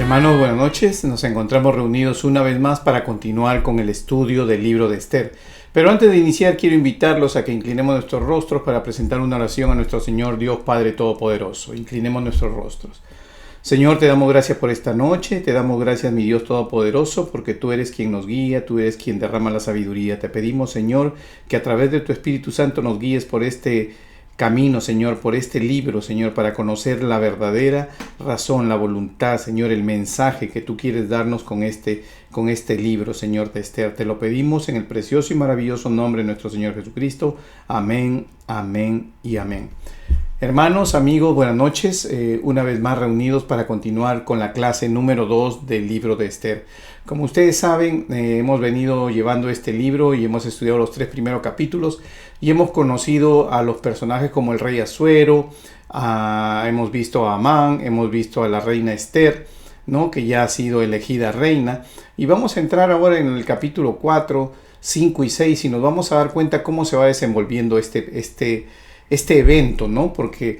Hermanos, buenas noches. Nos encontramos reunidos una vez más para continuar con el estudio del libro de Esther. Pero antes de iniciar, quiero invitarlos a que inclinemos nuestros rostros para presentar una oración a nuestro Señor Dios Padre Todopoderoso. Inclinemos nuestros rostros. Señor, te damos gracias por esta noche, te damos gracias, mi Dios Todopoderoso, porque tú eres quien nos guía, tú eres quien derrama la sabiduría. Te pedimos, Señor, que a través de tu Espíritu Santo nos guíes por este camino, Señor, por este libro, Señor, para conocer la verdadera razón, la voluntad, Señor, el mensaje que tú quieres darnos con este libro, Señor de Esther. Te lo pedimos en el precioso y maravilloso nombre de nuestro Señor Jesucristo. Amén, amén y amén. Hermanos, amigos, buenas noches. Una vez más reunidos para continuar con la clase número 2 del libro de Esther. Como ustedes saben, hemos venido llevando este libro y hemos estudiado los 3 primeros capítulos y hemos conocido a los personajes como el rey Asuero, hemos visto a Amán, hemos visto a la reina Esther, ¿no?, que ya ha sido elegida reina. Y vamos a entrar ahora en el capítulo 4, 5 y 6 y nos vamos a dar cuenta cómo se va desenvolviendo este evento, ¿no? Porque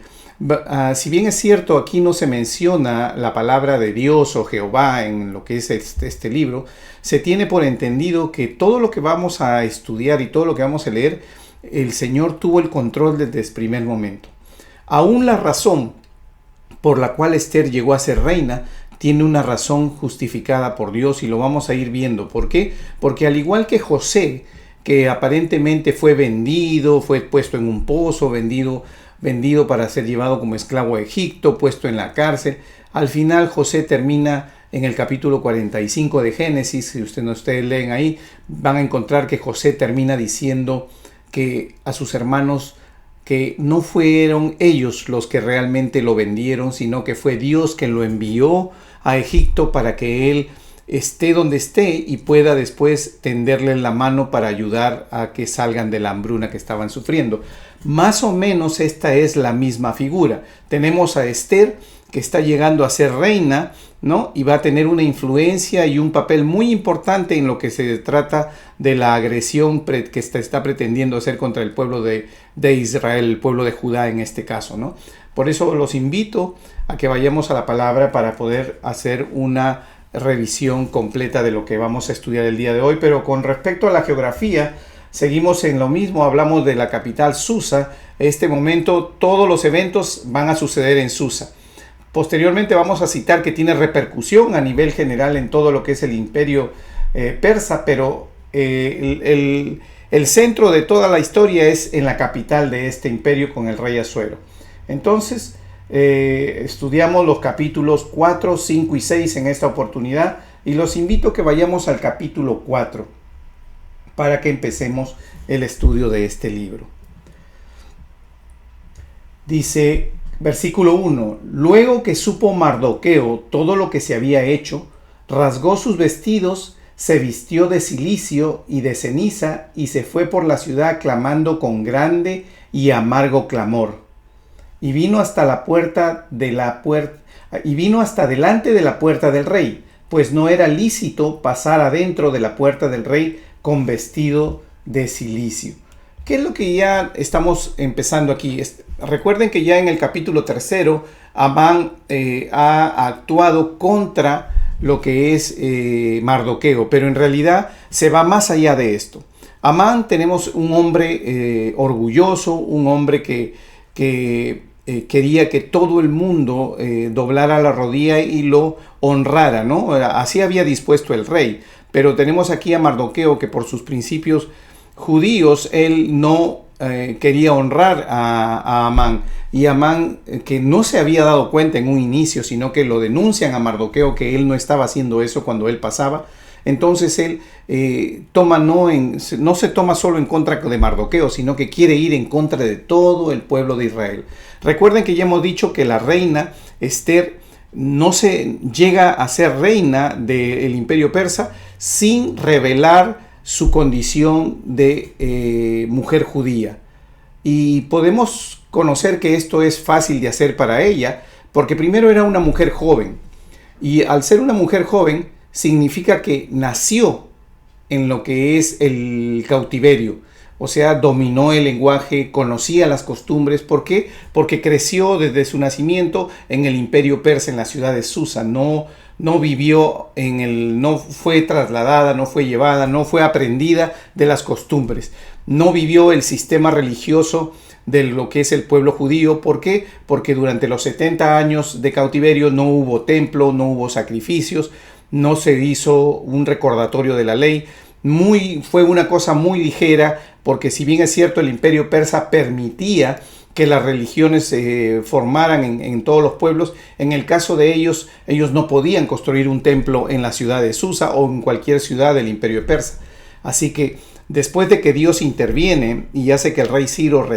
si bien es cierto, aquí no se menciona la palabra de Dios o Jehová en lo que es este libro, se tiene por entendido que todo lo que vamos a estudiar y todo lo que vamos a leer, el Señor tuvo el control desde el primer momento. Aún la razón por la cual Esther llegó a ser reina tiene una razón justificada por Dios y lo vamos a ir viendo. ¿Por qué? Porque al igual que José, que aparentemente fue vendido, fue puesto en un pozo, vendido para ser llevado como esclavo a Egipto, puesto en la cárcel. Al final José termina en el capítulo 45 de Génesis. Si ustedes leen ahí, van a encontrar que José termina diciendo que a sus hermanos que no fueron ellos los que realmente lo vendieron, sino que fue Dios quien lo envió a Egipto para que él esté donde esté y pueda después tenderle la mano para ayudar a que salgan de la hambruna que estaban sufriendo. Más o menos esta es la misma figura. Tenemos a Esther, que está llegando a ser reina, ¿no?, y va a tener una influencia y un papel muy importante en lo que se trata de la agresión que está pretendiendo hacer contra el pueblo de Israel, el pueblo de Judá en este caso, ¿no? Por eso los invito a que vayamos a la palabra para poder hacer una revisión completa de lo que vamos a estudiar el día de hoy. Pero con respecto a la geografía, seguimos en lo mismo. Hablamos de la capital Susa. En este momento todos los eventos van a suceder en Susa. Posteriormente vamos a citar que tiene repercusión a nivel general en todo lo que es el imperio persa, pero el centro de toda la historia es en la capital de este imperio con el rey Asuero. Entonces estudiamos los capítulos 4, 5 y 6 en esta oportunidad y los invito a que vayamos al capítulo 4 para que empecemos el estudio de este libro. Dice, versículo 1: Luego que supo Mardoqueo todo lo que se había hecho, rasgó sus vestidos, se vistió de cilicio y de ceniza y se fue por la ciudad clamando con grande y amargo clamor. Y vino hasta delante de la puerta del rey, pues no era lícito pasar adentro de la puerta del rey con vestido de cilicio. ¿Qué es lo que ya estamos empezando aquí? Recuerden que ya en el capítulo 3, Amán ha actuado contra lo que es Mardoqueo, pero en realidad se va más allá de esto. Amán, tenemos un hombre orgulloso, un hombre que quería que todo el mundo doblara la rodilla y lo honrara, ¿no? Así había dispuesto el rey. Pero tenemos aquí a Mardoqueo que por sus principios judíos, él no quería honrar a Amán. Y Amán, que no se había dado cuenta en un inicio, sino que lo denuncian a Mardoqueo que él no estaba haciendo eso cuando él pasaba. Entonces él no se toma solo en contra de Mardoqueo, sino que quiere ir en contra de todo el pueblo de Israel. Recuerden que ya hemos dicho que la reina Esther no se llega a ser reina del imperio persa sin revelar su condición de mujer judía. Y podemos conocer que esto es fácil de hacer para ella, porque primero era una mujer joven. Y al ser una mujer joven, significa que nació en lo que es el cautiverio. o sea, dominó el lenguaje, conocía las costumbres. ¿Por qué? Porque creció desde su nacimiento en el imperio persa, en la ciudad de Susa. No vivió no fue trasladada, no fue llevada, no fue aprendida de las costumbres. No vivió el sistema religioso de lo que es el pueblo judío. ¿Por qué? Porque durante los 70 años de cautiverio no hubo templo, no hubo sacrificios, no se hizo un recordatorio de la ley. Fue una cosa muy ligera, porque si bien es cierto, el imperio persa permitía que las religiones se formaran en todos los pueblos, en el caso de ellos no podían construir un templo en la ciudad de Susa o en cualquier ciudad del imperio persa. Así que después de que Dios interviene y hace que el rey Ciro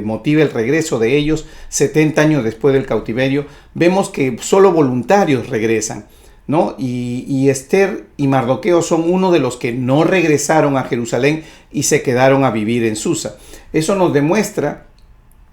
motive el regreso de ellos, 70 años después del cautiverio, vemos que solo voluntarios regresan, ¿no? Y Esther y Mardoqueo son uno de los que no regresaron a Jerusalén y se quedaron a vivir en Susa. Eso nos demuestra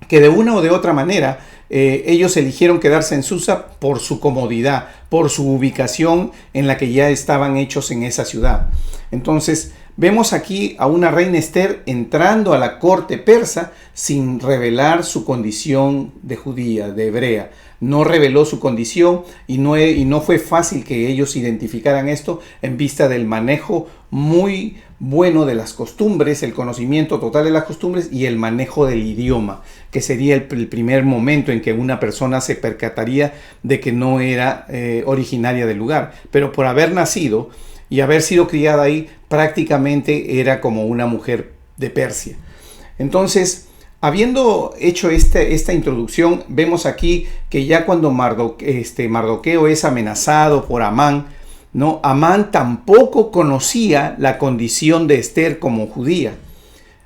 que de una o de otra manera ellos eligieron quedarse en Susa por su comodidad, por su ubicación en la que ya estaban hechos en esa ciudad. Entonces vemos aquí a una reina Esther entrando a la corte persa sin revelar su condición de judía, de hebrea. No reveló su condición y no fue fácil que ellos identificaran esto en vista del manejo muy bueno de las costumbres, el conocimiento total de las costumbres y el manejo del idioma, que sería el primer momento en que una persona se percataría de que no era originaria del lugar. Pero por haber nacido y haber sido criada ahí, prácticamente era como una mujer de Persia. Entonces, habiendo hecho esta introducción, vemos aquí que ya cuando Mardoqueo es amenazado por Amán, ¿no? Amán tampoco conocía la condición de Esther como judía.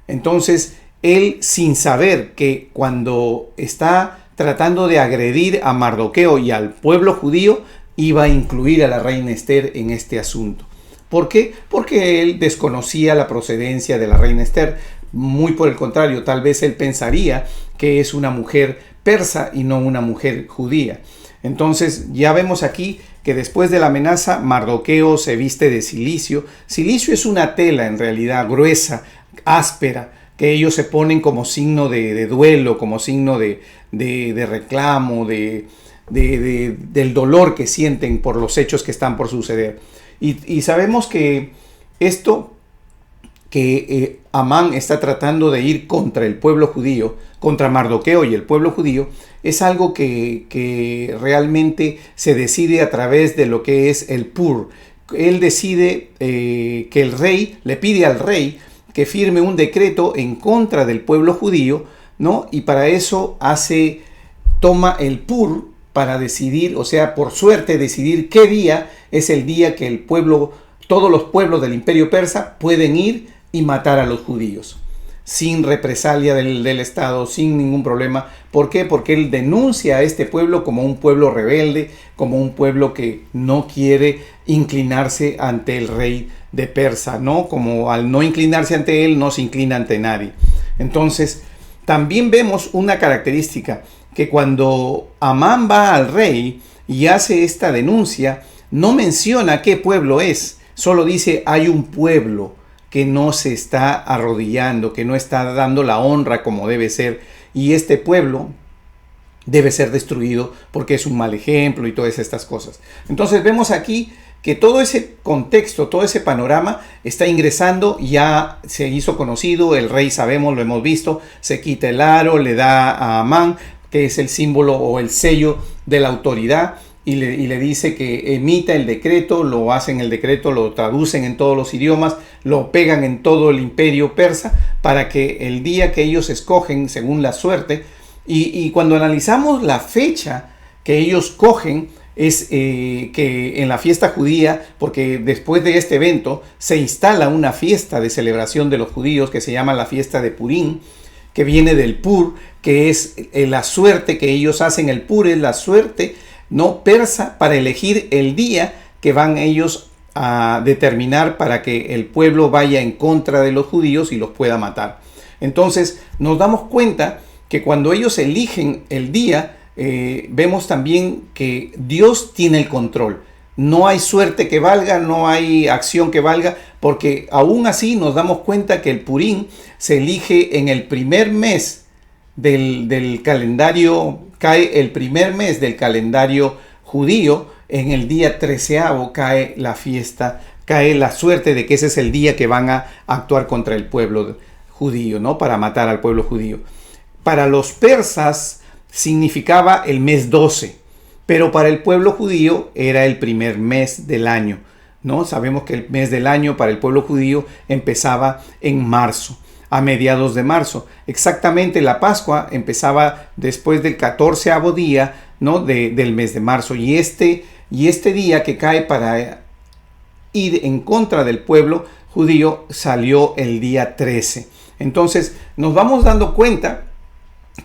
Entonces, él, sin saber que cuando está tratando de agredir a Mardoqueo y al pueblo judío, iba a incluir a la reina Esther en este asunto. ¿Por qué? Porque él desconocía la procedencia de la reina Esther. Muy por el contrario, tal vez él pensaría que es una mujer persa y no una mujer judía. Entonces ya vemos aquí que después de la amenaza, Mardoqueo se viste de cilicio. Cilicio es una tela en realidad gruesa, áspera, que ellos se ponen como signo de duelo, como signo de reclamo, del dolor que sienten por los hechos que están por suceder. Y sabemos que esto que Amán está tratando de ir contra el pueblo judío, contra Mardoqueo y el pueblo judío, es algo que realmente se decide a través de lo que es el Pur. Él decide que el rey, le pide al rey que firme un decreto en contra del pueblo judío, ¿no? Y para eso toma el Pur para decidir, o sea, por suerte decidir qué día es el día que todos los pueblos del imperio persa pueden ir y matar a los judíos, sin represalia del Estado, sin ningún problema. ¿Por qué? Porque él denuncia a este pueblo como un pueblo rebelde, como un pueblo que no quiere inclinarse ante el rey de Persa, ¿no? Como al no inclinarse ante él, no se inclina ante nadie. Entonces, también vemos una característica, que cuando Amán va al rey y hace esta denuncia, no menciona qué pueblo es, solo dice hay un pueblo que no se está arrodillando, que no está dando la honra como debe ser, y este pueblo debe ser destruido porque es un mal ejemplo y todas estas cosas. Entonces vemos aquí que todo ese contexto, todo ese panorama está ingresando, ya se hizo conocido, el rey sabemos, lo hemos visto, se quita el aro, le da a Amán, que es el símbolo o el sello de la autoridad, y le dice que emita el decreto, lo hacen el decreto, lo traducen en todos los idiomas, lo pegan en todo el imperio persa, para que el día que ellos escogen, según la suerte, y cuando analizamos la fecha que ellos cogen, es que en la fiesta judía, porque después de este evento se instala una fiesta de celebración de los judíos que se llama la fiesta de Purim, que viene del Pur, que es la suerte que ellos hacen. El Pur es la suerte no persa para elegir el día que van ellos a determinar para que el pueblo vaya en contra de los judíos y los pueda matar. Entonces nos damos cuenta que cuando ellos eligen el día, vemos también que Dios tiene el control. no hay suerte que valga, no hay acción que valga, porque aún así nos damos cuenta que el Purim se elige en el primer mes del calendario, cae el primer mes del calendario judío, en el día 13avo cae la fiesta, cae la suerte de que ese es el día que van a actuar contra el pueblo judío, ¿no? Para matar al pueblo judío. Para los persas significaba el mes 12, pero para el pueblo judío era el primer mes del año, ¿no? Sabemos que el mes del año para el pueblo judío empezaba en marzo, a mediados de marzo. Exactamente, la Pascua empezaba después del 14avo día, ¿no? del mes de marzo. Y este día que cae para ir en contra del pueblo judío salió el día 13. Entonces nos vamos dando cuenta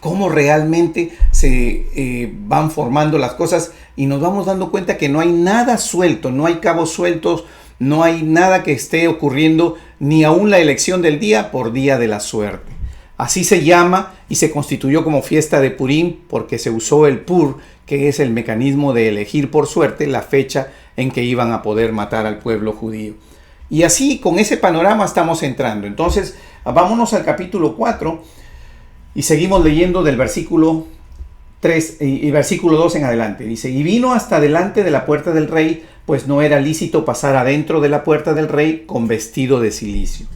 cómo realmente se van formando las cosas, y nos vamos dando cuenta que no hay nada suelto, no hay cabos sueltos, no hay nada que esté ocurriendo, ni aún la elección del día por día de la suerte. Así se llama y se constituyó como fiesta de Purim porque se usó el Pur, que es el mecanismo de elegir por suerte la fecha en que iban a poder matar al pueblo judío. Y así, con ese panorama estamos entrando. Entonces, vámonos al capítulo 4 y seguimos leyendo del versículo 3 y versículo 2 en adelante. Dice: y vino hasta delante de la puerta del rey, pues no era lícito pasar adentro de la puerta del rey con vestido de cilicio.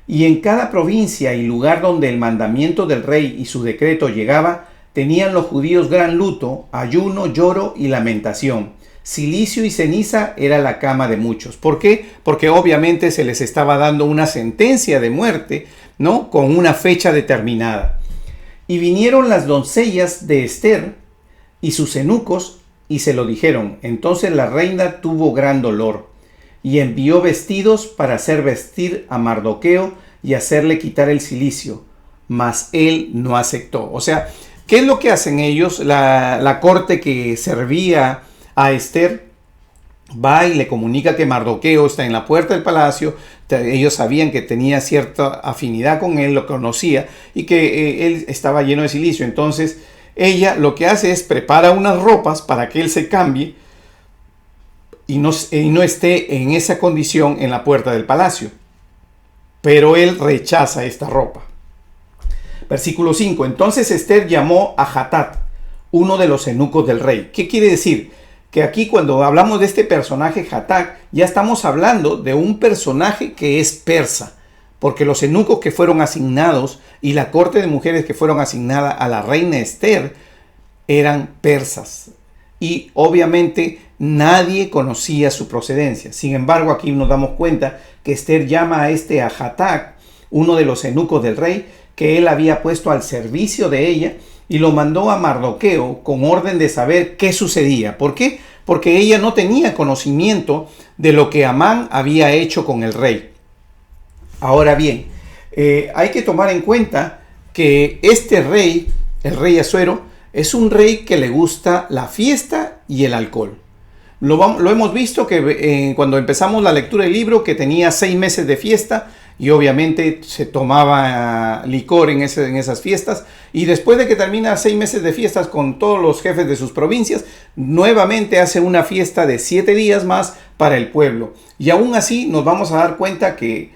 Y en cada provincia y lugar donde el mandamiento del rey y su decreto llegaba, tenían los judíos gran luto, ayuno, lloro y lamentación. Cilicio y ceniza era la cama de muchos. ¿Por qué? Porque obviamente se les estaba dando una sentencia de muerte, ¿no? Con una fecha determinada. Y vinieron las doncellas de Ester y sus eunucos y se lo dijeron. Entonces la reina tuvo gran dolor y envió vestidos para hacer vestir a Mardoqueo y hacerle quitar el cilicio, mas él no aceptó. O sea, ¿qué es lo que hacen ellos? La corte que servía a Ester va y le comunica que Mardoqueo está en la puerta del palacio. Ellos sabían que tenía cierta afinidad con él, lo conocía, y que él estaba lleno de cilicio. Entonces ella lo que hace es prepara unas ropas para que él se cambie y no esté en esa condición en la puerta del palacio. Pero él rechaza esta ropa. Versículo 5. Entonces Ester llamó a Hatat, uno de los eunucos del rey. ¿Qué quiere decir? Que aquí, cuando hablamos de este personaje Hatat, ya estamos hablando de un personaje que es persa, porque los eunucos que fueron asignados y la corte de mujeres que fueron asignadas a la reina Ester eran persas, y obviamente nadie conocía su procedencia. Sin embargo, aquí nos damos cuenta que Ester llama a Hatat, uno de los eunucos del rey, que él había puesto al servicio de ella, y lo mandó a Mardoqueo con orden de saber qué sucedía. ¿Por qué? Porque ella no tenía conocimiento de lo que Amán había hecho con el rey. Ahora bien, hay que tomar en cuenta que este rey, el rey Asuero, es un rey que le gusta la fiesta y el alcohol. Lo hemos visto que cuando empezamos la lectura del libro, que tenía 6 meses de fiesta, y obviamente se tomaba licor en esas fiestas, y después de que termina 6 meses de fiestas con todos los jefes de sus provincias, nuevamente hace una fiesta de 7 días más para el pueblo. Y aún así nos vamos a dar cuenta que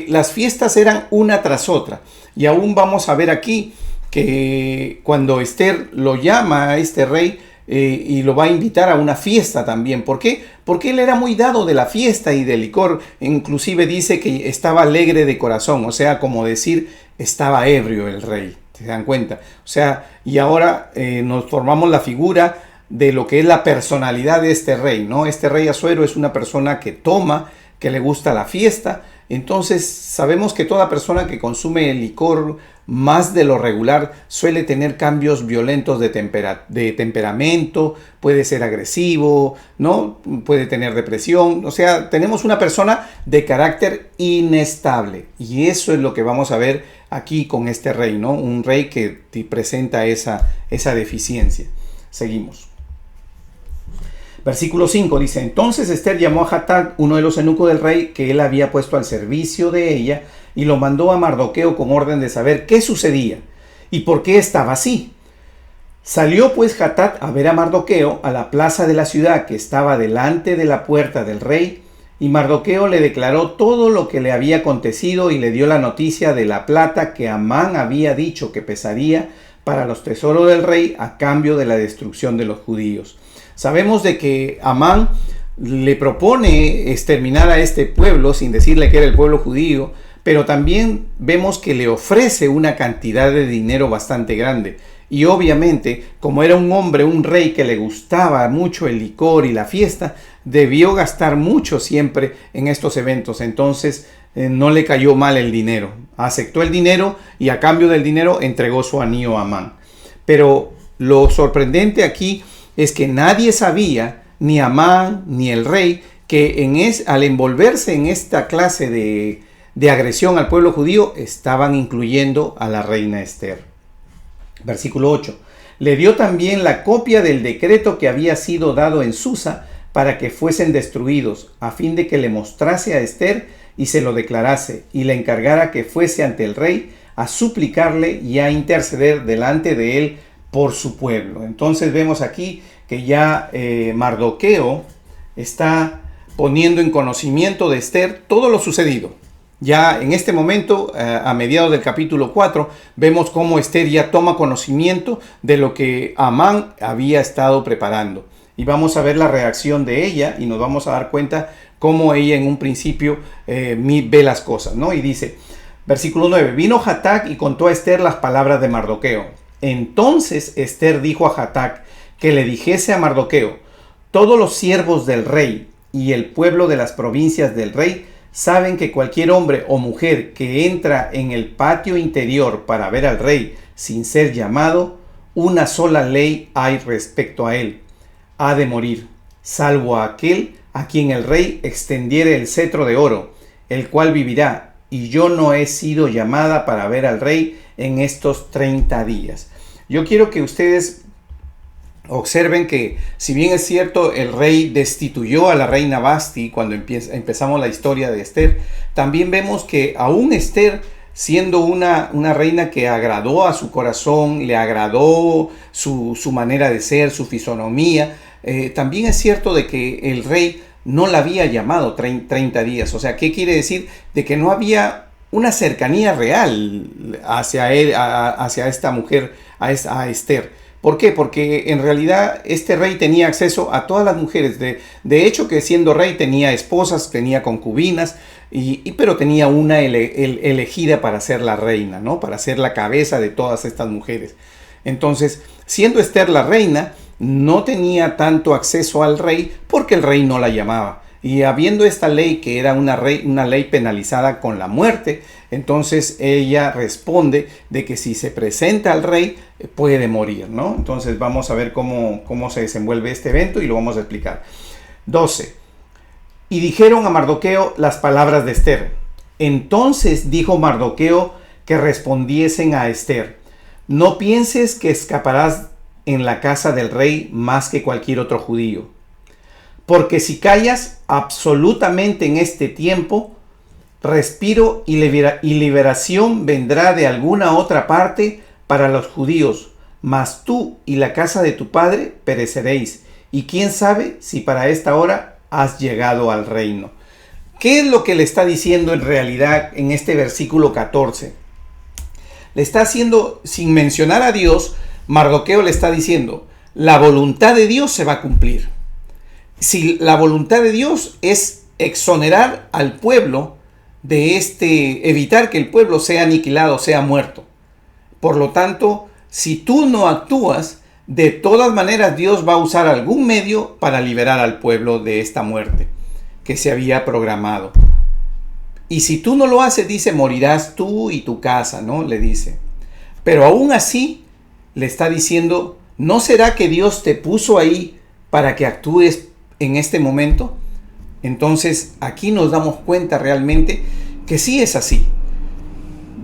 las fiestas eran una tras otra, y aún vamos a ver aquí que cuando Ester lo llama a este rey, y lo va a invitar a una fiesta también. ¿Por qué? Porque él era muy dado de la fiesta y del licor. Inclusive dice que estaba alegre de corazón, o sea, como decir, estaba ebrio el rey. ¿Se dan cuenta? O sea, y ahora nos formamos la figura de lo que es la personalidad de este rey, ¿no? Este rey Asuero es una persona que toma, que le gusta la fiesta. Entonces sabemos que toda persona que consume el licor más de lo regular suele tener cambios violentos de temperamento, puede ser agresivo, ¿no? Puede tener depresión. O sea, tenemos una persona de carácter inestable, y eso es lo que vamos a ver aquí con este rey, ¿no? Un rey que presenta esa deficiencia. Seguimos. Versículo 5 dice: entonces Ester llamó a Hatat, uno de los eunucos del rey, que él había puesto al servicio de ella, y lo mandó a Mardoqueo con orden de saber qué sucedía y por qué estaba así. Salió pues Hatat a ver a Mardoqueo a la plaza de la ciudad que estaba delante de la puerta del rey, y Mardoqueo le declaró todo lo que le había acontecido y le dio la noticia de la plata que Amán había dicho que pesaría para los tesoros del rey a cambio de la destrucción de los judíos. Sabemos de que Amán le propone exterminar a este pueblo sin decirle que era el pueblo judío, pero también vemos que le ofrece una cantidad de dinero bastante grande. Y obviamente, como era un hombre, un rey que le gustaba mucho el licor y la fiesta, debió gastar mucho siempre en estos eventos. Entonces no le cayó mal el dinero. Aceptó el dinero y a cambio del dinero entregó su anillo a Amán. Pero lo sorprendente aquí es que nadie sabía, ni Amán ni el rey, que al envolverse en esta clase de agresión al pueblo judío, estaban incluyendo a la reina Esther. Versículo 8. Le dio también la copia del decreto que había sido dado en Susa para que fuesen destruidos, a fin de que le mostrase a Esther y se lo declarase, y le encargara que fuese ante el rey a suplicarle y a interceder delante de él por su pueblo. Entonces vemos aquí que ya Mardoqueo está poniendo en conocimiento de Esther todo lo sucedido. Ya en este momento, a mediados del capítulo 4, vemos cómo Esther ya toma conocimiento de lo que Amán había estado preparando. Y vamos a ver la reacción de ella y nos vamos a dar cuenta cómo ella en un principio ve las cosas, ¿no? Y dice, versículo 9, vino Hatak y contó a Esther las palabras de Mardoqueo. Entonces Esther dijo a Hatak que le dijese a Mardoqueo, todos los siervos del rey y el pueblo de las provincias del rey saben que cualquier hombre o mujer que entra en el patio interior para ver al rey sin ser llamado, una sola ley hay respecto a él: ha de morir, salvo a aquel a quien el rey extendiere el cetro de oro, el cual vivirá, y yo no he sido llamada para ver al rey en estos 30 días. Yo quiero que ustedes observen que, si bien es cierto, el rey destituyó a la reina Vasti cuando empezamos la historia de Esther, también vemos que aún Esther, siendo una reina que agradó a su corazón, le agradó su manera de ser, su fisonomía, también es cierto de que el rey no la había llamado 30 días. O sea, ¿qué quiere decir? De que no había una cercanía real hacia él, hacia esta mujer, a Esther. ¿Por qué? Porque en realidad este rey tenía acceso a todas las mujeres. De hecho, que siendo rey tenía esposas, tenía concubinas, pero tenía una elegida para ser la reina, ¿no? Para ser la cabeza de todas estas mujeres. Entonces, siendo Esther la reina, no tenía tanto acceso al rey porque el rey no la llamaba. Y habiendo esta ley que era una ley penalizada con la muerte, entonces ella responde de que si se presenta al rey puede morir, ¿no? Entonces vamos a ver cómo se desenvuelve este evento y lo vamos a explicar. 12. Y dijeron a Mardoqueo las palabras de Esther. Entonces dijo Mardoqueo que respondiesen a Esther: no pienses que escaparás en la casa del rey más que cualquier otro judío. Porque si callas absolutamente en este tiempo, respiro y liberación vendrá de alguna otra parte para los judíos, mas tú y la casa de tu padre pereceréis, y quién sabe si para esta hora has llegado al reino. ¿Qué es lo que le está diciendo en realidad en este versículo 14? Le está haciendo, sin mencionar a Dios, Mardoqueo le está diciendo, la voluntad de Dios se va a cumplir. Si la voluntad de Dios es exonerar al pueblo de evitar que el pueblo sea aniquilado, sea muerto. Por lo tanto, si tú no actúas, de todas maneras Dios va a usar algún medio para liberar al pueblo de esta muerte que se había programado. Y si tú no lo haces, dice, morirás tú y tu casa, ¿no? Le dice. Pero aún así, le está diciendo, ¿no será que Dios te puso ahí para que actúes en este momento? Entonces aquí nos damos cuenta realmente que sí es así.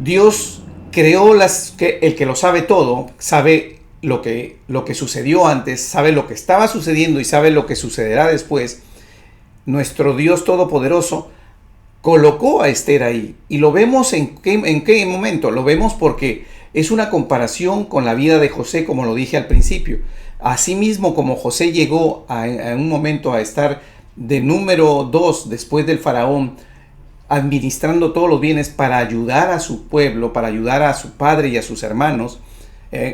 Dios creó el que lo sabe todo, sabe lo que sucedió antes, sabe lo que estaba sucediendo y sabe lo que sucederá después. Nuestro Dios Todopoderoso colocó a Esther ahí. Y lo vemos en qué momento. Lo vemos porque es una comparación con la vida de José, como lo dije al principio. Asimismo, como José llegó a un momento a estar de número 2 después del faraón, administrando todos los bienes para ayudar a su pueblo, para ayudar a su padre y a sus hermanos,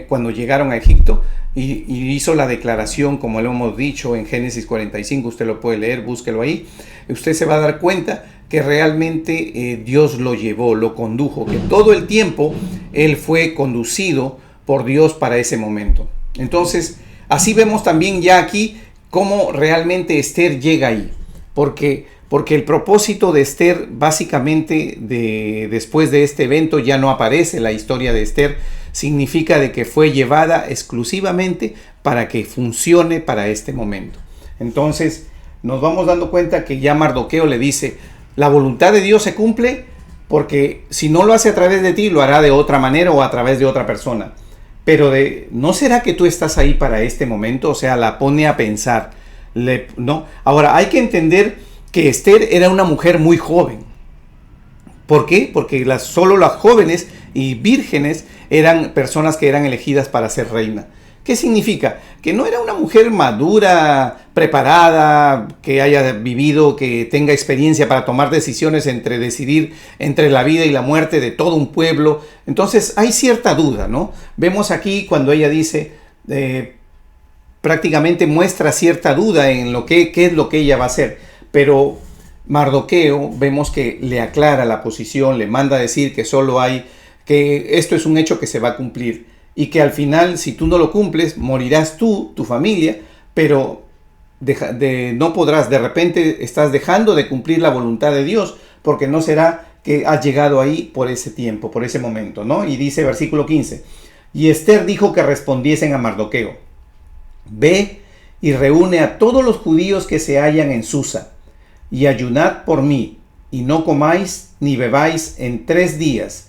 cuando llegaron a Egipto, y hizo la declaración, como lo hemos dicho en Génesis 45, usted lo puede leer, búsquelo ahí, usted se va a dar cuenta que realmente Dios lo llevó, lo condujo, que todo el tiempo él fue conducido por Dios para ese momento. Entonces, así vemos también ya aquí cómo realmente Esther llega ahí, porque el propósito de Esther, básicamente después de este evento, ya no aparece la historia de Esther, significa de que fue llevada exclusivamente para que funcione para este momento. Entonces nos vamos dando cuenta que ya Mardoqueo le dice, la voluntad de Dios se cumple porque si no lo hace a través de ti, lo hará de otra manera o a través de otra persona. Pero ¿no será que tú estás ahí para este momento? O sea, la pone a pensar. ¿No? Ahora, hay que entender que Esther era una mujer muy joven. ¿Por qué? Porque solo las jóvenes y vírgenes eran personas que eran elegidas para ser reina. ¿Qué significa? Que no era una mujer madura, preparada, que haya vivido, que tenga experiencia para tomar decisiones decidir entre la vida y la muerte de todo un pueblo. Entonces hay cierta duda, ¿no? Vemos aquí cuando ella dice, prácticamente muestra cierta duda en qué es lo que ella va a hacer. Pero Mardoqueo vemos que le aclara la posición, le manda a decir que que esto es un hecho que se va a cumplir y que al final, si tú no lo cumples, morirás tú, tu familia, pero no podrás, de repente estás dejando de cumplir la voluntad de Dios, porque no será que has llegado ahí por ese tiempo, por ese momento, ¿no? Y dice versículo 15, y Esther dijo que respondiesen a Mardoqueo, ve y reúne a todos los judíos que se hallan en Susa, y ayunad por mí, y no comáis ni bebáis en 3 días,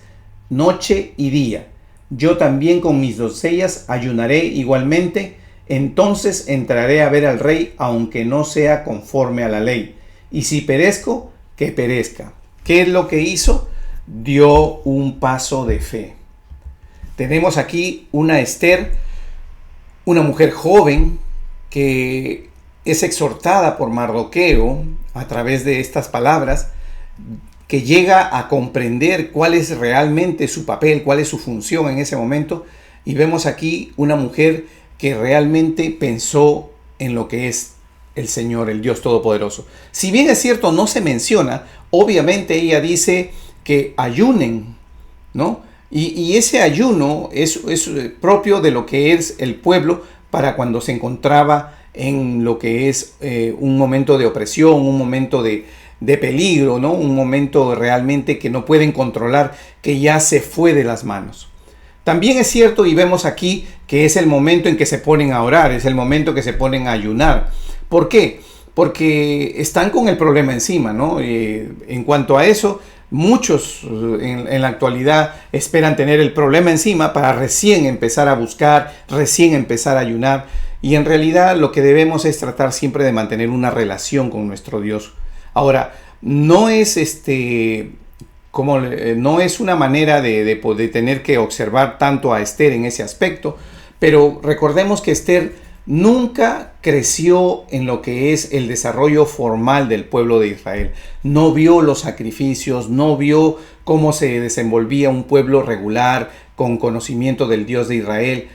noche y día. Yo también con mis doncellas ayunaré igualmente, entonces entraré a ver al rey, aunque no sea conforme a la ley. Y si perezco, que perezca. ¿Qué es lo que hizo? Dio un paso de fe. Tenemos aquí una Esther, una mujer joven que es exhortada por Mardoqueo a través de estas palabras, que llega a comprender cuál es realmente su papel, cuál es su función en ese momento. Y vemos aquí una mujer que realmente pensó en lo que es el Señor, el Dios Todopoderoso. Si bien es cierto, no se menciona, obviamente ella dice que ayunen, ¿no? Y ese ayuno es propio de lo que es el pueblo para cuando se encontraba en lo que es un momento de opresión, un momento de peligro, ¿no? Un momento realmente que no pueden controlar, que ya se fue de las manos. También es cierto, y vemos aquí que es el momento en que se ponen a orar, es el momento que se ponen a ayunar. ¿Por qué? Porque están con el problema encima, ¿no? En cuanto a eso, muchos en la actualidad esperan tener el problema encima para recién empezar a buscar, recién empezar a ayunar. Y en realidad lo que debemos es tratar siempre de mantener una relación con nuestro Dios. Ahora, no es no es una manera de tener que observar tanto a Esther en ese aspecto, pero recordemos que Esther nunca creció en lo que es el desarrollo formal del pueblo de Israel. No vio los sacrificios, no vio cómo se desenvolvía un pueblo regular con conocimiento del Dios de Israel.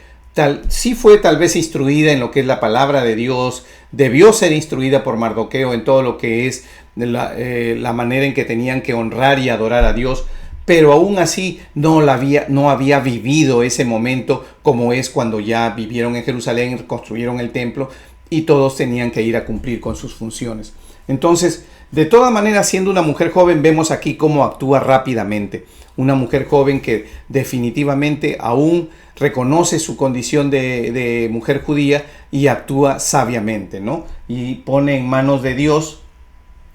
Sí fue tal vez instruida en lo que es la palabra de Dios, debió ser instruida por Mardoqueo en todo lo que es la manera en que tenían que honrar y adorar a Dios, pero aún así no había vivido ese momento como es cuando ya vivieron en Jerusalén, construyeron el templo y todos tenían que ir a cumplir con sus funciones. Entonces, de todas maneras, siendo una mujer joven, vemos aquí cómo actúa rápidamente. Una mujer joven que definitivamente aún reconoce su condición de mujer judía y actúa sabiamente, ¿no? Y pone en manos de Dios,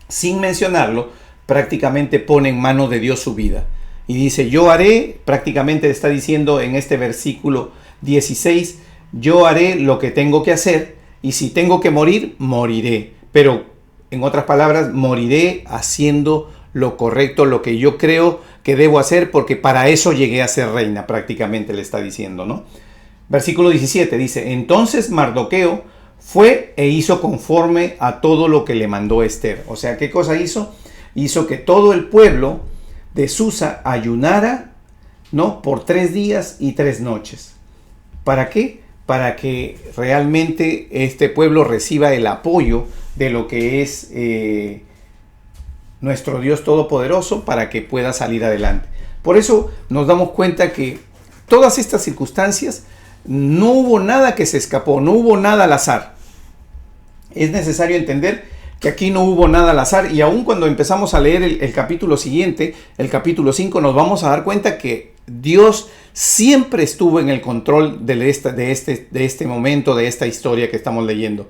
sin mencionarlo, prácticamente pone en manos de Dios su vida. Y dice, yo haré, prácticamente está diciendo en este versículo 16, yo haré lo que tengo que hacer y si tengo que morir, moriré. Pero, en otras palabras, moriré haciendo lo correcto, lo que yo creo que debo hacer porque para eso llegué a ser reina, prácticamente le está diciendo, ¿no? Versículo 17 dice, entonces Mardoqueo fue e hizo conforme a todo lo que le mandó Esther. O sea, ¿qué cosa hizo? Hizo que todo el pueblo de Susa ayunara, ¿no? Por 3 días y 3 noches. ¿Para qué? Para que realmente este pueblo reciba el apoyo de lo que es nuestro Dios Todopoderoso para que pueda salir adelante. Por eso nos damos cuenta que todas estas circunstancias no hubo nada que se escapó, no hubo nada al azar. Es necesario entender que aquí no hubo nada al azar, y aún cuando empezamos a leer el capítulo siguiente, el capítulo 5, nos vamos a dar cuenta que Dios siempre estuvo en el control de este momento, de esta historia que estamos leyendo.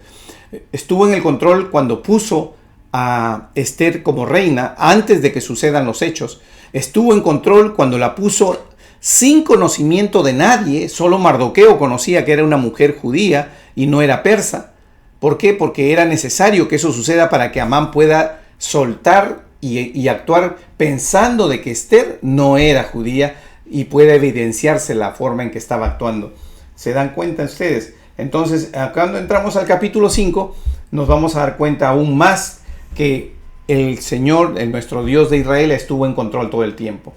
Estuvo en el control cuando puso a Esther como reina antes de que sucedan los hechos. Estuvo en control cuando la puso sin conocimiento de nadie. Solo Mardoqueo conocía que era una mujer judía y no era persa. ¿Por qué? Porque era necesario que eso suceda para que Amán pueda soltar y actuar pensando de que Esther no era judía y pueda evidenciarse la forma en que estaba actuando. ¿Se dan cuenta ustedes? Entonces, cuando entramos al capítulo 5, nos vamos a dar cuenta aún más que el Señor, nuestro Dios de Israel, estuvo en control todo el tiempo.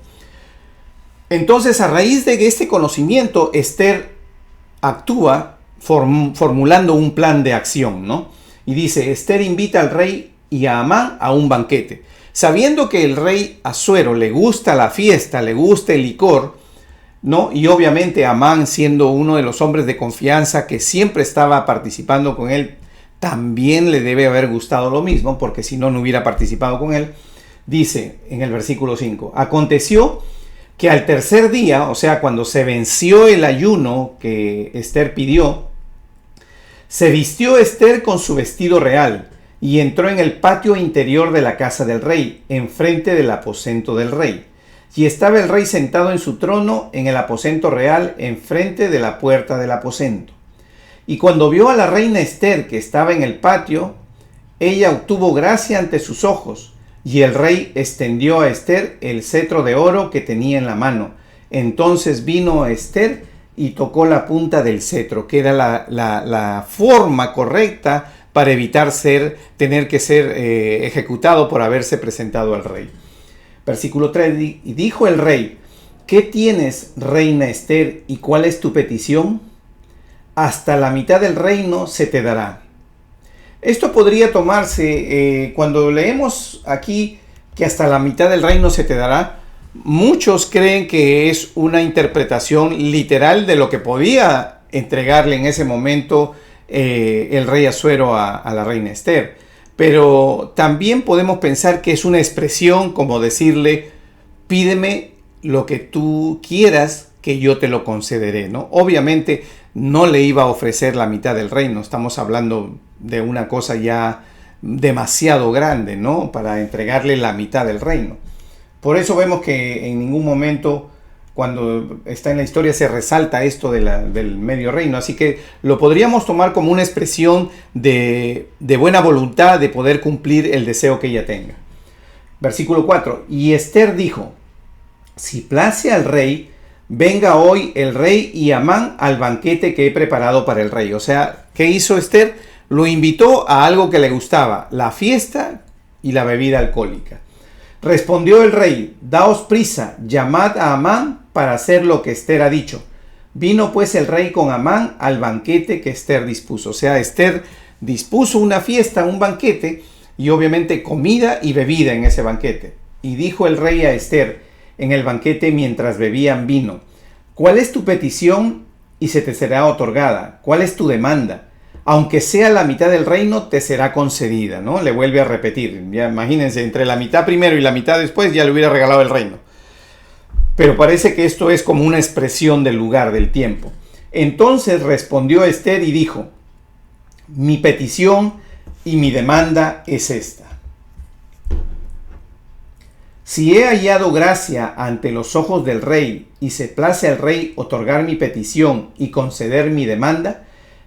Entonces, a raíz de este conocimiento, Esther actúa formulando un plan de acción, ¿no? Y dice, Esther invita al rey y a Amán a un banquete. Sabiendo que el rey Asuero le gusta la fiesta, le gusta el licor, ¿no? Y obviamente Amán, siendo uno de los hombres de confianza que siempre estaba participando con él, también le debe haber gustado lo mismo, porque si no, no hubiera participado con él. Dice en el versículo 5, aconteció que al tercer día, o sea, cuando se venció el ayuno que Esther pidió, se vistió Esther con su vestido real y entró en el patio interior de la casa del rey, enfrente del aposento del rey. Y estaba el rey sentado en su trono en el aposento real, enfrente de la puerta del aposento. Y cuando vio a la reina Esther que estaba en el patio, ella obtuvo gracia ante sus ojos, y el rey extendió a Esther el cetro de oro que tenía en la mano. Entonces vino Esther y tocó la punta del cetro, que era la forma correcta para evitar tener que ser ejecutado por haberse presentado al rey. Versículo 3, y dijo el rey, ¿qué tienes, reina Esther, y cuál es tu petición? Hasta la mitad del reino se te dará. Esto podría tomarse, cuando leemos aquí que hasta la mitad del reino se te dará, muchos creen que es una interpretación literal de lo que podía entregarle en ese momento el rey Asuero a la reina Esther. Pero también podemos pensar que es una expresión como decirle, pídeme lo que tú quieras que yo te lo concederé, ¿no? Obviamente no le iba a ofrecer la mitad del reino, estamos hablando de una cosa ya demasiado grande, ¿no? Para entregarle la mitad del reino. Por eso vemos que en ningún momento, cuando está en la historia, se resalta esto del medio reino. Así que lo podríamos tomar como una expresión de buena voluntad de poder cumplir el deseo que ella tenga. Versículo 4. Y Esther dijo, si place al rey, venga hoy el rey y Amán al banquete que he preparado para el rey. O sea, ¿qué hizo Esther? Lo invitó a algo que le gustaba, la fiesta y la bebida alcohólica. Respondió el rey, daos prisa, llamad a Amán para hacer lo que Esther ha dicho. Vino pues el rey con Amán al banquete que Esther dispuso. O sea, Esther dispuso una fiesta, un banquete, y obviamente comida y bebida en ese banquete. Y dijo el rey a Esther en el banquete mientras bebían vino, ¿cuál es tu petición y se te será otorgada? ¿Cuál es tu demanda? Aunque sea la mitad del reino, te será concedida, ¿no? Le vuelve a repetir. Ya imagínense, entre la mitad primero y la mitad después ya le hubiera regalado el reino. Pero parece que esto es como una expresión del lugar, del tiempo. Entonces respondió Esther y dijo, mi petición y mi demanda es esta. Si he hallado gracia ante los ojos del rey y se place al rey otorgar mi petición y conceder mi demanda,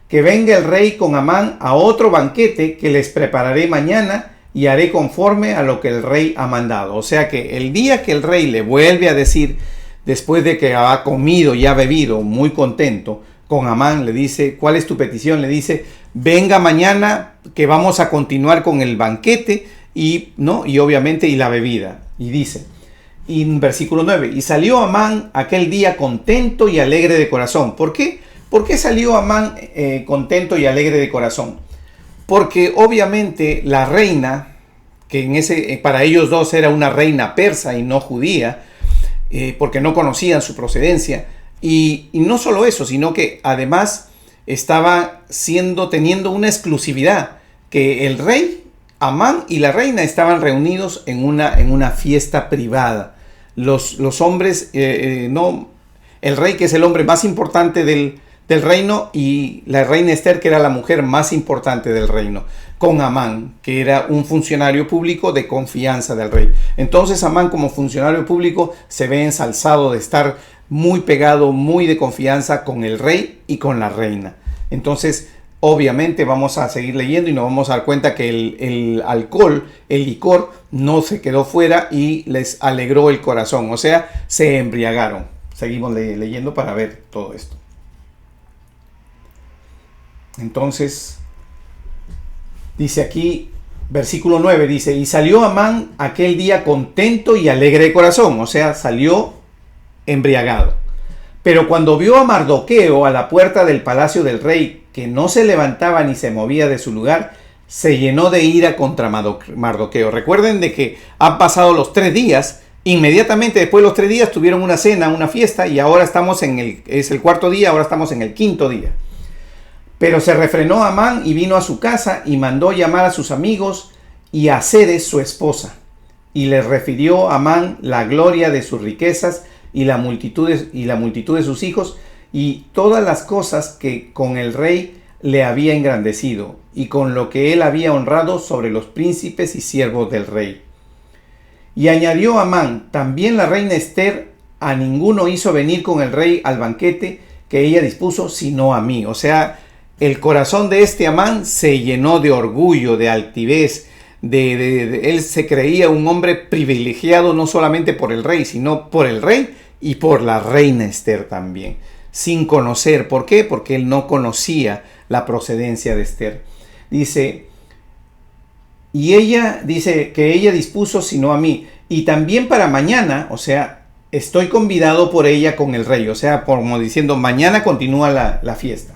que venga el rey con Amán a otro banquete que les prepararé mañana y haré conforme a lo que el rey ha mandado. O sea que el día que el rey le vuelve a decir, después de que ha comido y ha bebido, muy contento, con Amán, le dice, ¿cuál es tu petición? Le dice, venga mañana que vamos a continuar con el banquete y obviamente y la bebida. Y dice, y en versículo 9, y salió Amán aquel día contento y alegre de corazón. ¿Por qué? ¿Por qué salió Amán contento y alegre de corazón? Porque obviamente la reina, que para ellos dos era una reina persa y no judía, porque no conocían su procedencia, y no solo eso, sino que además estaba teniendo una exclusividad, que el rey Amán y la reina estaban reunidos en una fiesta privada. Los hombres, el rey, que es el hombre más importante del reino, y la reina Esther, que era la mujer más importante del reino, con Amán, que era un funcionario público de confianza del rey. Entonces Amán, como funcionario público, se ve ensalzado de estar muy pegado, muy de confianza con el rey y con la reina. Entonces, obviamente vamos a seguir leyendo y nos vamos a dar cuenta que el alcohol, el licor, no se quedó fuera y les alegró el corazón. O sea, se embriagaron. Seguimos leyendo para ver todo esto. Entonces, dice aquí, versículo 9, dice, y salió Amán aquel día contento y alegre de corazón. O sea, salió embriagado. Pero cuando vio a Mardoqueo a la puerta del palacio del rey, que no se levantaba ni se movía de su lugar, se llenó de ira contra Mardoqueo. Recuerden de que han pasado los 3 días, inmediatamente después de los 3 días tuvieron una cena, una fiesta, y ahora estamos es el 4.º día, ahora estamos en el 5.º día. Pero se refrenó Amán y vino a su casa y mandó llamar a sus amigos y a Zeres, su esposa. Y les refirió a Amán la gloria de sus riquezas y la multitud de sus hijos y todas las cosas que con el rey le había engrandecido y con lo que él había honrado sobre los príncipes y siervos del rey. Y añadió Amán, también la reina Esther a ninguno hizo venir con el rey al banquete que ella dispuso, sino a mí. O sea, el corazón de este Amán se llenó de orgullo, de altivez, él se creía un hombre privilegiado no solamente por el rey, sino por el rey y por la reina Esther también, sin conocer. ¿Por qué? Porque él no conocía la procedencia de Esther. Dice, y ella dice que ella dispuso sino a mí, y también para mañana, o sea, estoy convidado por ella con el rey, o sea, como diciendo, mañana continúa la fiesta.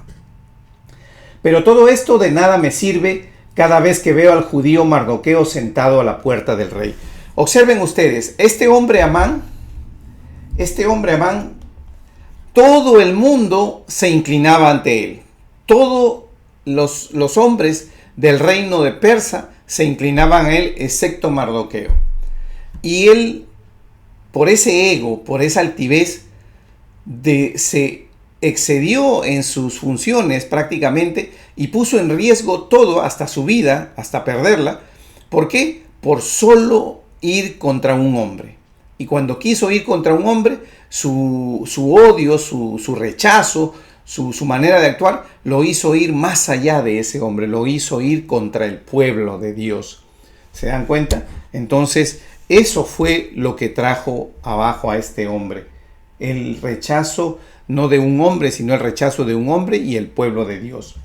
Pero todo esto de nada me sirve cada vez que veo al judío Mardoqueo sentado a la puerta del rey. Observen ustedes, este hombre Amán, todo el mundo se inclinaba ante él. Todos los hombres del reino de Persa se inclinaban a él, excepto Mardoqueo. Y él, por ese ego, por esa altivez, se excedió en sus funciones prácticamente y puso en riesgo todo, hasta su vida, hasta perderla. ¿Por qué? Por solo ir contra un hombre. Y cuando quiso ir contra un hombre, su odio, su rechazo, su manera de actuar, lo hizo ir más allá de ese hombre, lo hizo ir contra el pueblo de Dios. ¿Se dan cuenta? Entonces, eso fue lo que trajo abajo a este hombre. El rechazo no de un hombre, sino el rechazo de un hombre y el pueblo de Dios.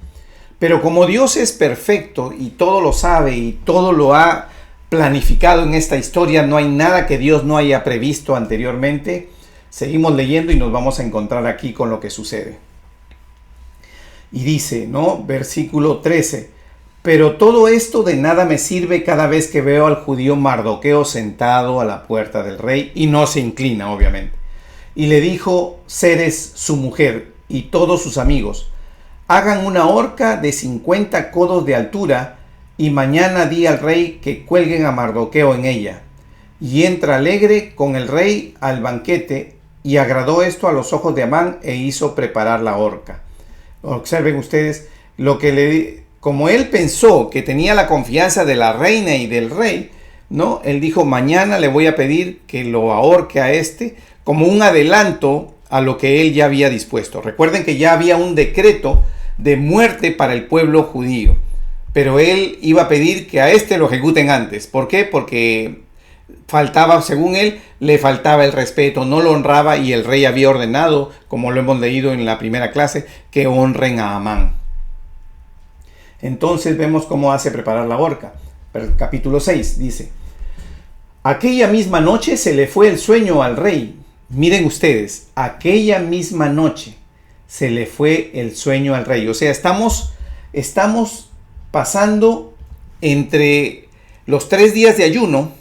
Pero como Dios es perfecto y todo lo sabe y todo lo ha planificado en esta historia, no hay nada que Dios no haya previsto anteriormente. Seguimos leyendo y nos vamos a encontrar aquí con lo que sucede. Y dice, versículo 13, pero todo esto de nada me sirve cada vez que veo al judío Mardoqueo sentado a la puerta del rey, y no se inclina, obviamente. Y le dijo Zeres, su mujer, y todos sus amigos, hagan una horca de 50 codos de altura, y mañana di al rey que cuelguen a Mardoqueo en ella. Y entra alegre con el rey al banquete, y agradó esto a los ojos de Amán, e hizo preparar la horca. Observen ustedes, como él pensó que tenía la confianza de la reina y del rey, él dijo, mañana le voy a pedir que lo ahorque a como un adelanto a lo que él ya había dispuesto. Recuerden que ya había un decreto de muerte para el pueblo judío. pero él iba a pedir que a este lo ejecuten antes. ¿Por qué? Porque faltaba, según él, le faltaba el respeto, no lo honraba, y el rey había ordenado, como lo hemos leído en la primera clase, que honren a Amán. Entonces vemos cómo hace preparar la horca. El capítulo 6 dice: aquella misma noche se le fue el sueño al rey. Miren ustedes, aquella misma noche se le fue el sueño al rey. O sea, estamos pasando entre los 3 días de ayuno,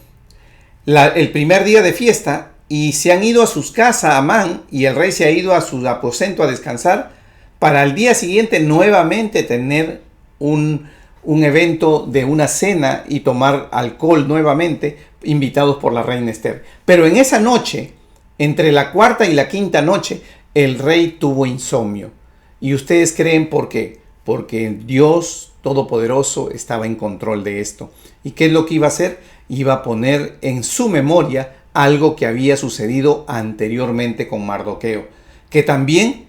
el primer día de fiesta, y se han ido a sus casas Amán y el rey se ha ido a su aposento a descansar, para el día siguiente nuevamente tener un evento de una cena y tomar alcohol nuevamente, invitados por la reina Esther. Pero en esa noche, entre la cuarta y la quinta noche, el rey tuvo insomnio. ¿Y ustedes creen por qué? Porque Dios Todopoderoso estaba en control de esto. ¿Y qué es lo que iba a hacer? Iba a poner en su memoria algo que había sucedido anteriormente con Mardoqueo, que también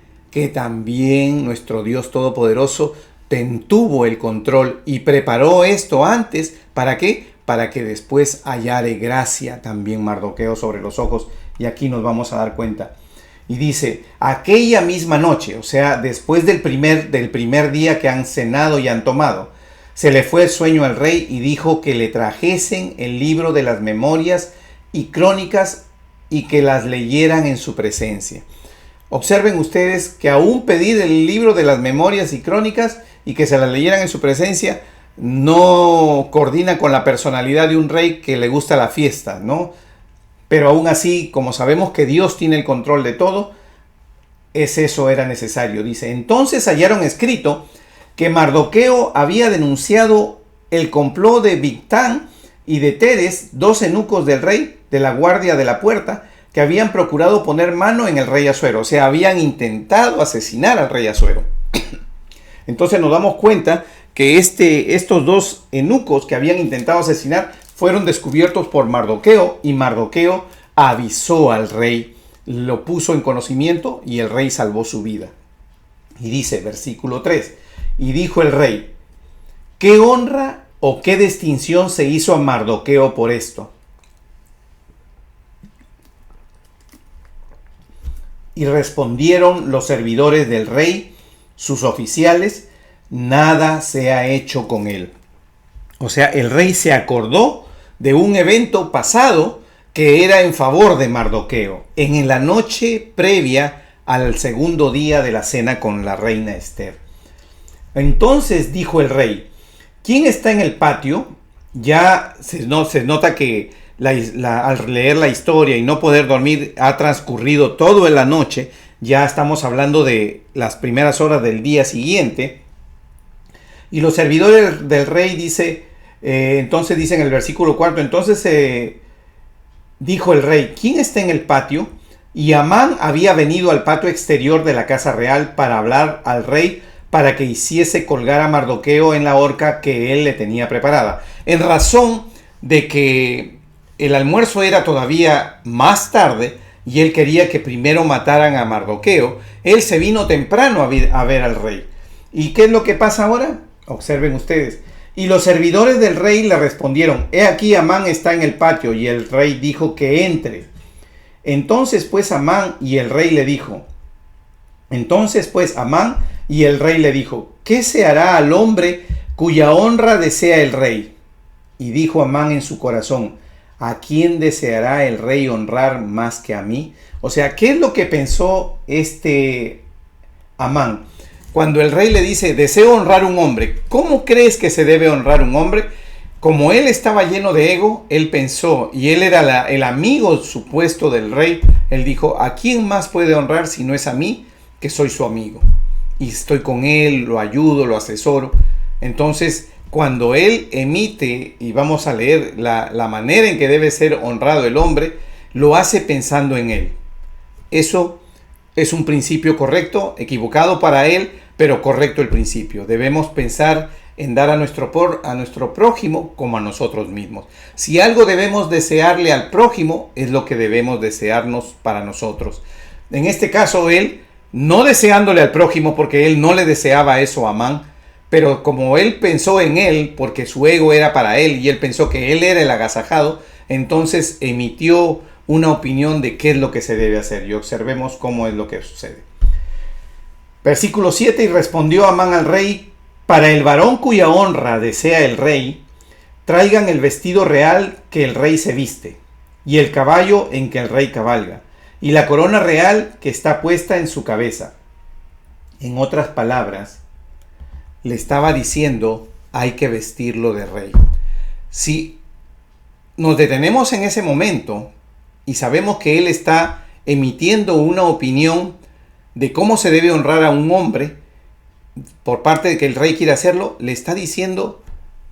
nuestro Dios Todopoderoso tuvo el control y preparó esto antes. ¿Para qué? Para que después hallare gracia también Mardoqueo sobre los ojos. Y aquí nos vamos a dar cuenta. Y dice, aquella misma noche, o sea, después del primer día que han cenado y han tomado, se le fue el sueño al rey y dijo que le trajesen el libro de las memorias y crónicas y que las leyeran en su presencia. Observen ustedes que aún pedir el libro de las memorias y crónicas y que se las leyeran en su presencia no coordina con la personalidad de un rey que le gusta la fiesta, ¿no? Pero aún así, como sabemos que Dios tiene el control de todo, eso era necesario. Dice, entonces hallaron escrito que Mardoqueo había denunciado el complot de Bigtán y de Teres, 2 eunucos del rey, de la guardia de la puerta, que habían procurado poner mano en el rey Asuero. O sea, habían intentado asesinar al rey Asuero. Entonces nos damos cuenta que estos 2 eunucos que habían intentado asesinar fueron descubiertos por Mardoqueo, y Mardoqueo avisó al rey, lo puso en conocimiento y el rey salvó su vida. Y dice, versículo 3, y dijo el rey, ¿qué honra o qué distinción se hizo a Mardoqueo por esto? Y respondieron los servidores del rey, sus oficiales, nada se ha hecho con él. O sea, el rey se acordó de un evento pasado que era en favor de Mardoqueo, en la noche previa al segundo día de la cena con la reina Esther. Entonces dijo el rey, ¿quién está en el patio? Ya se nota que al leer la historia y no poder dormir ha transcurrido toda la noche. Ya estamos hablando de las primeras horas del día siguiente. Y los servidores del rey entonces dice en el versículo 4, entonces dijo el rey, ¿quién está en el patio? Y Amán había venido al patio exterior de la casa real para hablar al rey para que hiciese colgar a Mardoqueo en la horca que él le tenía preparada. En razón de que el almuerzo era todavía más tarde y él quería que primero mataran a Mardoqueo, él se vino temprano a ver al rey. ¿Y qué es lo que pasa ahora? Observen ustedes. Y los servidores del rey le respondieron, he aquí Amán está en el patio, y el rey dijo que entre. Entonces pues Amán y el rey le dijo, ¿qué se hará al hombre cuya honra desea el rey? Y dijo Amán en su corazón, ¿a quién deseará el rey honrar más que a mí? O sea, ¿qué es lo que pensó Amán? Cuando el rey le dice, deseo honrar a un hombre, ¿cómo crees que se debe honrar un hombre? Como él estaba lleno de ego, él pensó, y él era el amigo supuesto del rey, él dijo, ¿a quién más puede honrar si no es a mí, que soy su amigo? Y estoy con él, lo ayudo, lo asesoro. Entonces, cuando él emite, y vamos a leer la manera en que debe ser honrado el hombre, lo hace pensando en él. Eso es un principio correcto, equivocado para él, pero correcto el principio. Debemos pensar en dar a nuestro prójimo como a nosotros mismos. Si algo debemos desearle al prójimo, es lo que debemos desearnos para nosotros. En este caso, él, no deseándole al prójimo, porque él no le deseaba eso a Amán, pero como él pensó en él, porque su ego era para él y él pensó que él era el agasajado, entonces emitió una opinión de qué es lo que se debe hacer. Y observemos cómo es lo que sucede. Versículo 7, y respondió Amán al rey: para el varón cuya honra desea el rey, traigan el vestido real que el rey se viste, y el caballo en que el rey cabalga, y la corona real que está puesta en su cabeza. En otras palabras, le estaba diciendo, hay que vestirlo de rey. Si nos detenemos en ese momento y sabemos que él está emitiendo una opinión de cómo se debe honrar a un hombre, por parte de que el rey quiere hacerlo, le está diciendo,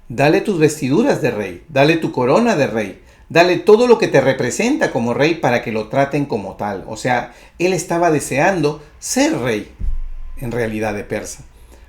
dale tus vestiduras de rey, dale tu corona de rey, dale todo lo que te representa como rey para que lo traten como tal. O sea, él estaba deseando ser rey, en realidad, de Persa.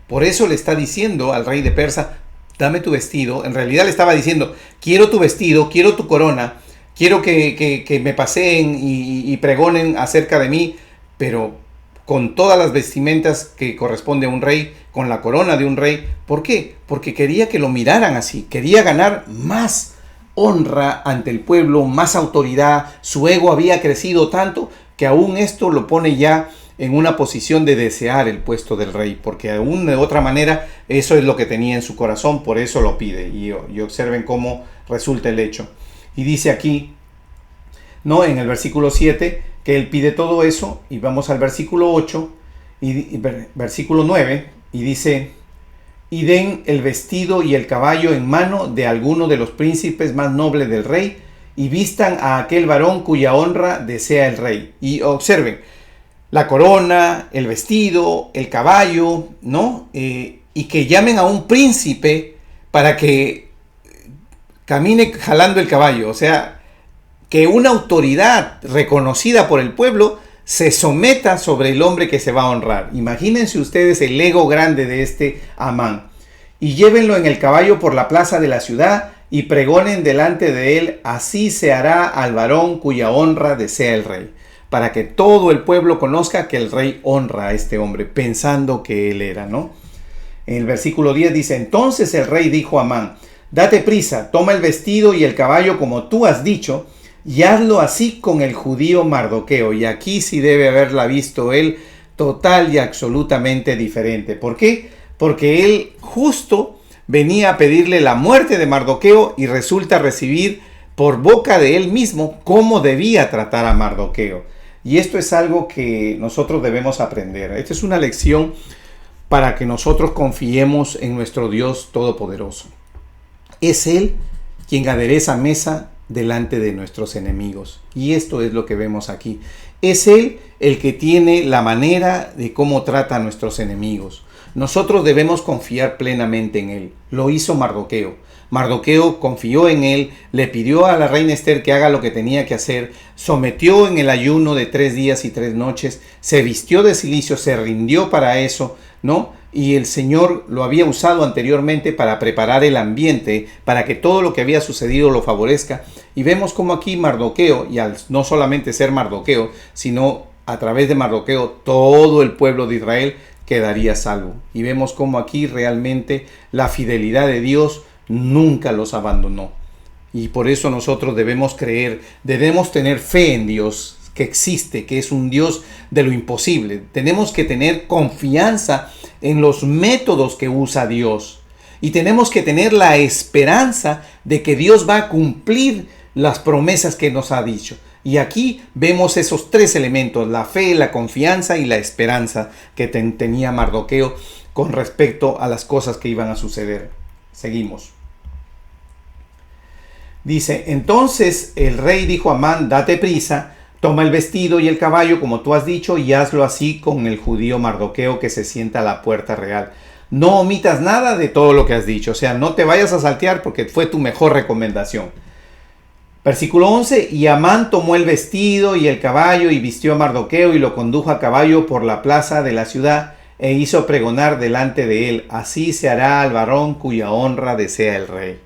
Por eso le está diciendo al rey de Persa, dame tu vestido. En realidad le estaba diciendo, quiero tu vestido, quiero tu corona, quiero que me paseen y pregonen acerca de mí, pero con todas las vestimentas que corresponde a un rey, con la corona de un rey. ¿Por qué? Porque quería que lo miraran así, quería ganar más honra ante el pueblo, más autoridad. Su ego había crecido tanto que aún esto lo pone ya en una posición de desear el puesto del rey, porque aún de otra manera eso es lo que tenía en su corazón, por eso lo pide. Y observen cómo resulta el hecho. Y dice aquí, ¿no?, en el versículo 7, que él pide todo eso, y vamos al versículo 8 y versículo 9, y dice, y den el vestido y el caballo en mano de alguno de los príncipes más nobles del rey, y vistan a aquel varón cuya honra desea el rey. Y observen, la corona, el vestido, el caballo, ¿no? Y que llamen a un príncipe para que camine jalando el caballo. O sea, que una autoridad reconocida por el pueblo se someta sobre el hombre que se va a honrar. Imagínense ustedes el ego grande de este Amán. Y llévenlo en el caballo por la plaza de la ciudad y pregonen delante de él, así se hará al varón cuya honra desea el rey. Para que todo el pueblo conozca que el rey honra a este hombre, pensando que él era, ¿no? En el versículo 10 dice, entonces el rey dijo a Amán, date prisa, toma el vestido y el caballo como tú has dicho, y hazlo así con el judío Mardoqueo. Y aquí sí debe haberla visto él total y absolutamente diferente. ¿Por qué? Porque él justo venía a pedirle la muerte de Mardoqueo y resulta recibir por boca de él mismo cómo debía tratar a Mardoqueo. Y esto es algo que nosotros debemos aprender. Esta es una lección para que nosotros confiemos en nuestro Dios Todopoderoso. Es Él quien adereza mesa delante de nuestros enemigos. Y esto es lo que vemos aquí. Es Él el que tiene la manera de cómo trata a nuestros enemigos. Nosotros debemos confiar plenamente en Él. Lo hizo Mardoqueo. Mardoqueo confió en él, le pidió a la reina Esther que haga lo que tenía que hacer, sometió en el ayuno de 3 días y 3 noches, se vistió de cilicio, se rindió para eso, ¿no? Y el Señor lo había usado anteriormente para preparar el ambiente, para que todo lo que había sucedido lo favorezca. Y vemos como aquí Mardoqueo, y al no solamente ser Mardoqueo, sino a través de Mardoqueo todo el pueblo de Israel quedaría salvo. Y vemos como aquí realmente la fidelidad de Dios nunca los abandonó. Y por eso nosotros debemos creer, debemos tener fe en Dios, que existe, que es un Dios de lo imposible. Tenemos que tener confianza en los métodos que usa Dios. Y tenemos que tener la esperanza de que Dios va a cumplir las promesas que nos ha dicho. Y aquí vemos esos 3 elementos, la fe, la confianza y la esperanza que tenía Mardoqueo con respecto a las cosas que iban a suceder. Seguimos. Dice, entonces el rey dijo a Amán, date prisa, toma el vestido y el caballo como tú has dicho y hazlo así con el judío Mardoqueo que se sienta a la puerta real. No omitas nada de todo lo que has dicho, o sea, no te vayas a saltear porque fue tu mejor recomendación. Versículo 11, y Amán tomó el vestido y el caballo y vistió a Mardoqueo y lo condujo a caballo por la plaza de la ciudad e hizo pregonar delante de él, así se hará al varón cuya honra desea el rey.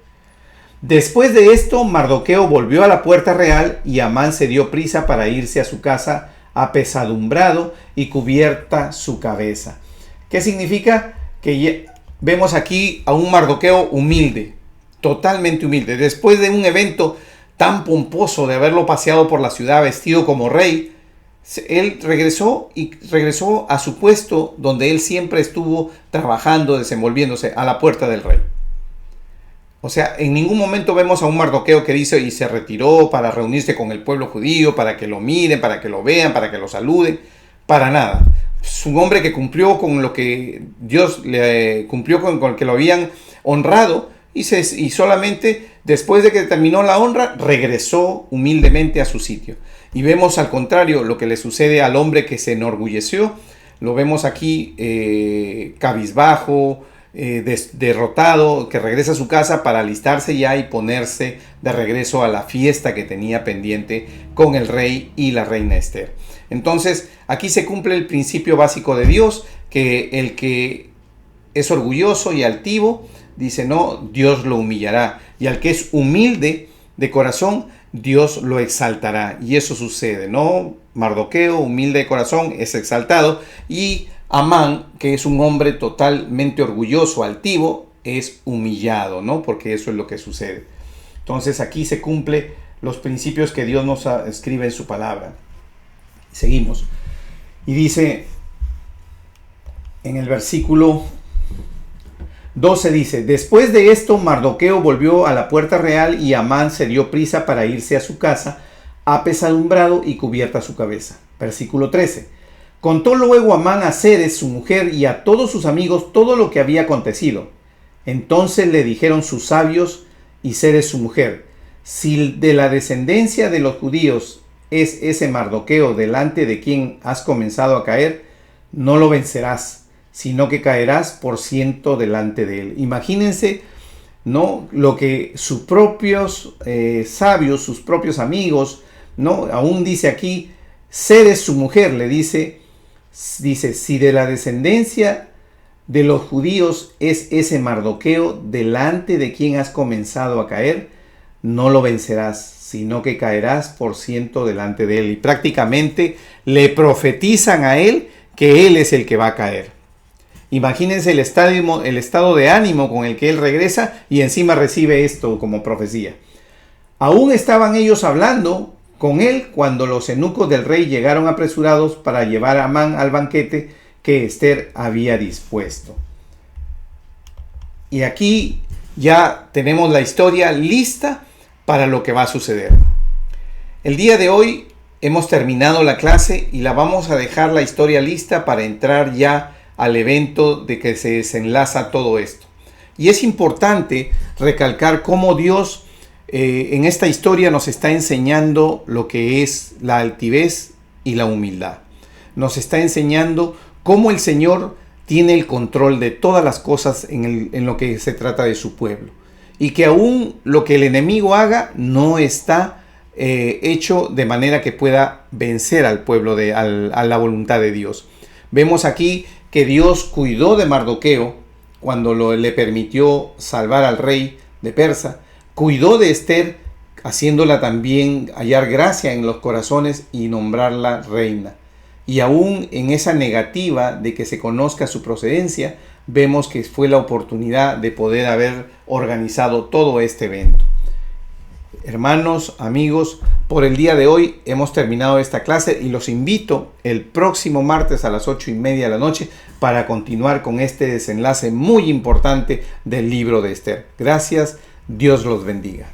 Después de esto, Mardoqueo volvió a la puerta real y Amán se dio prisa para irse a su casa apesadumbrado y cubierta su cabeza. ¿Qué significa? Que vemos aquí a un Mardoqueo humilde, totalmente humilde. Después de un evento tan pomposo de haberlo paseado por la ciudad vestido como rey, él regresó a su puesto donde él siempre estuvo trabajando, desenvolviéndose, a la puerta del rey. O sea, en ningún momento vemos a un Mardoqueo que dice y se retiró para reunirse con el pueblo judío, para que lo miren, para que lo vean, para que lo saluden. Para nada. Es un hombre que cumplió con lo que Dios le cumplió con el que lo habían honrado y solamente después de que terminó la honra regresó humildemente a su sitio. Y vemos al contrario lo que le sucede al hombre que se enorgulleció. Lo vemos aquí cabizbajo, derrotado, que regresa a su casa para alistarse ya y ponerse de regreso a la fiesta que tenía pendiente con el rey y la reina Esther. Entonces aquí se cumple el principio básico de Dios, que el que es orgulloso y altivo, dice no, Dios lo humillará, y al que es humilde de corazón, Dios lo exaltará. Y eso sucede, ¿no? Mardoqueo, humilde de corazón, es exaltado, y Amán, que es un hombre totalmente orgulloso, altivo, es humillado, ¿no? Porque eso es lo que sucede. Entonces aquí se cumple los principios que Dios nos escribe en su palabra. Seguimos. Y dice en el versículo 12 dice, después de esto Mardoqueo volvió a la puerta real y Amán se dio prisa para irse a su casa, apesadumbrado y cubierta su cabeza. Versículo 13. Contó luego Amán a Zeres, su mujer, y a todos sus amigos todo lo que había acontecido. Entonces le dijeron sus sabios y Zeres su mujer, si de la descendencia de los judíos es ese Mardoqueo delante de quien has comenzado a caer, no lo vencerás, sino que caerás por ciento delante de él. Imagínense, ¿no? Lo que sus propios sabios, sus propios amigos, ¿no? Aún dice aquí, Zeres su mujer, le dice, si de la descendencia de los judíos es ese Mardoqueo delante de quien has comenzado a caer, no lo vencerás, sino que caerás por ciento delante de él. Y prácticamente le profetizan a él que él es el que va a caer. Imagínense el estado de ánimo con el que él regresa y encima recibe esto como profecía. Aún estaban ellos hablando con él cuando los eunucos del rey llegaron apresurados para llevar a Amán al banquete que Esther había dispuesto. Y aquí ya tenemos la historia lista para lo que va a suceder. El día de hoy hemos terminado la clase y la vamos a dejar la historia lista para entrar ya al evento de que se desenlaza todo esto. Y es importante recalcar cómo Dios en esta historia nos está enseñando lo que es la altivez y la humildad. Nos está enseñando cómo el Señor tiene el control de todas las cosas en lo que se trata de su pueblo. Y que aún lo que el enemigo haga no está hecho de manera que pueda vencer al pueblo, a la voluntad de Dios. Vemos aquí que Dios cuidó de Mardoqueo cuando le permitió salvar al rey de Persa. Cuidó de Esther, haciéndola también hallar gracia en los corazones y nombrarla reina. Y aún en esa negativa de que se conozca su procedencia, vemos que fue la oportunidad de poder haber organizado todo este evento. Hermanos, amigos, por el día de hoy hemos terminado esta clase y los invito el próximo martes a las 8:30 de la noche para continuar con este desenlace muy importante del libro de Esther. Gracias, Dios los bendiga.